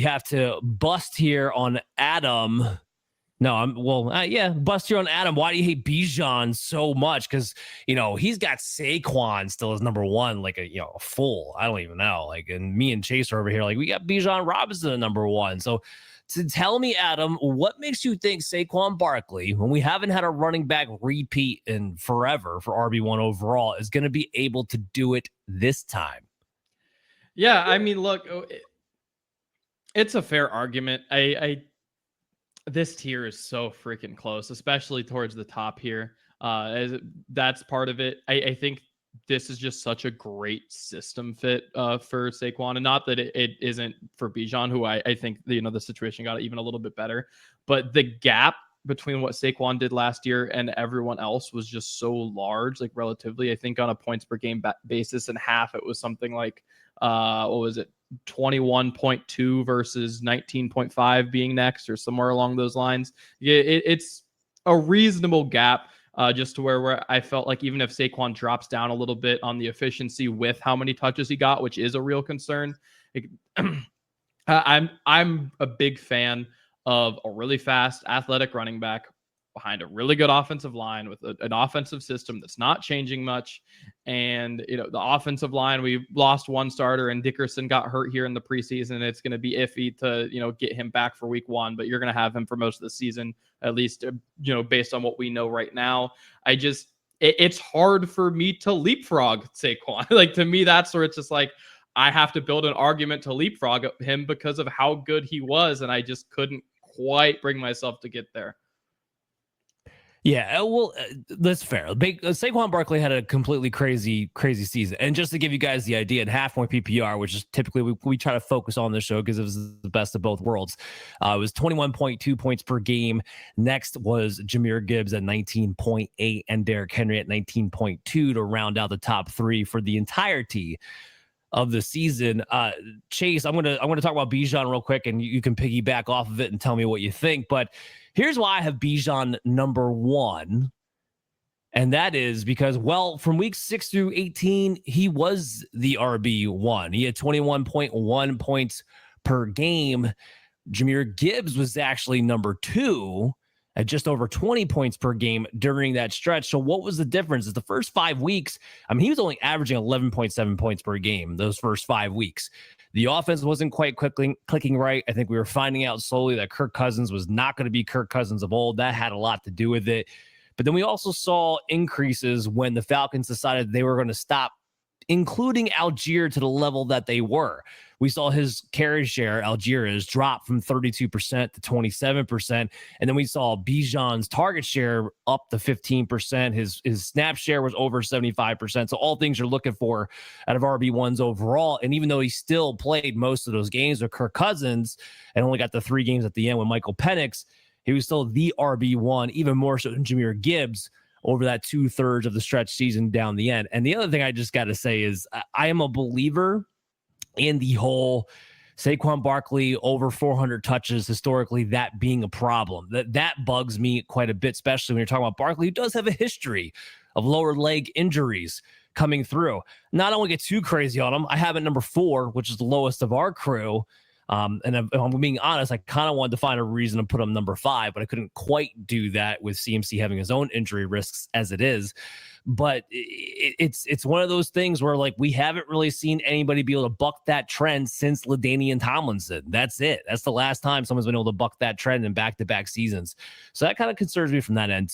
have to bust here on Adam. Bust here on Adam. Why do you hate Bijan so much? Because, he's got Saquon still as number one, like a fool. I don't even know. And me and Chase are over here, we got Bijan Robinson at number one. So to tell me, Adam, what makes you think Saquon Barkley, when we haven't had a running back repeat in forever for RB1 overall, is going to be able to do it this time? Yeah, I mean, look, it's a fair argument. This tier is so freaking close, especially towards the top here. That's part of it. I think this is just such a great system fit for Saquon, and not that it isn't for Bijan, who I think the situation got even a little bit better, but the gap between what Saquon did last year and everyone else was just so large, relatively. I think on a points per game basis, in half it was something like what was it, 21.2 versus 19.5 being next, or somewhere along those lines. It's a reasonable gap, just to where I felt like even if Saquon drops down a little bit on the efficiency with how many touches he got, which is a real concern, I'm a big fan of a really fast, athletic running back behind a really good offensive line with an offensive system that's not changing much. And, the offensive line, we lost one starter and Dickerson got hurt here in the preseason. It's going to be iffy to, get him back for week one, but you're going to have him for most of the season, at least, based on what we know right now. It's hard for me to leapfrog Saquon. To me, that's where it's just I have to build an argument to leapfrog him because of how good he was. And I just couldn't quite bring myself to get there. Yeah, well, that's fair. Saquon Barkley had a completely crazy season. And just to give you guys the idea, at half-point PPR, which is typically we try to focus on this show because it was the best of both worlds, it was 21.2 points per game. Next was Jahmyr Gibbs at 19.8 and Derrick Henry at 19.2 to round out the top three for the entirety of the season. Chase, I'm gonna talk about Bijan real quick, and you can piggyback off of it and tell me what you think. But here's why I have Bijan number one, and that is because, from week 6 through 18, he was the RB1. He had 21.1 points per game. Jahmyr Gibbs was actually number two at just over 20 points per game during that stretch. So what was the difference? Is the first 5 weeks, he was only averaging 11.7 points per game those first 5 weeks. The offense wasn't quite clicking right. I think we were finding out slowly that Kirk Cousins was not going to be Kirk Cousins of old. That had a lot to do with it. But then we also saw increases when the Falcons decided they were going to stop including Algier to the level that they were. We saw his carry share, Algiers, drop from 32% to 27%. And then we saw Bijan's target share up to 15%. His snap share was over 75%. So all things you're looking for out of RB1s overall. And even though he still played most of those games with Kirk Cousins and only got the 3 games at the end with Michael Penix, he was still the RB1, even more so than Jahmyr Gibbs over that 2/3 of the stretch season down the end. And the other thing I just got to say is I am a believer in the whole Saquon Barkley over 400 touches, historically, that being a problem. That bugs me quite a bit, especially when you're talking about Barkley, who does have a history of lower leg injuries coming through. Not only get too crazy on him, I have it number 4, which is the lowest of our crew. And if I'm being honest, I kind of wanted to find a reason to put him number 5, but I couldn't quite do that with CMC having his own injury risks as it is. But it's one of those things where we haven't really seen anybody be able to buck that trend since LaDainian Tomlinson. That's it. That's the last time someone's been able to buck that trend in back-to-back seasons. So that kind of concerns me from that end.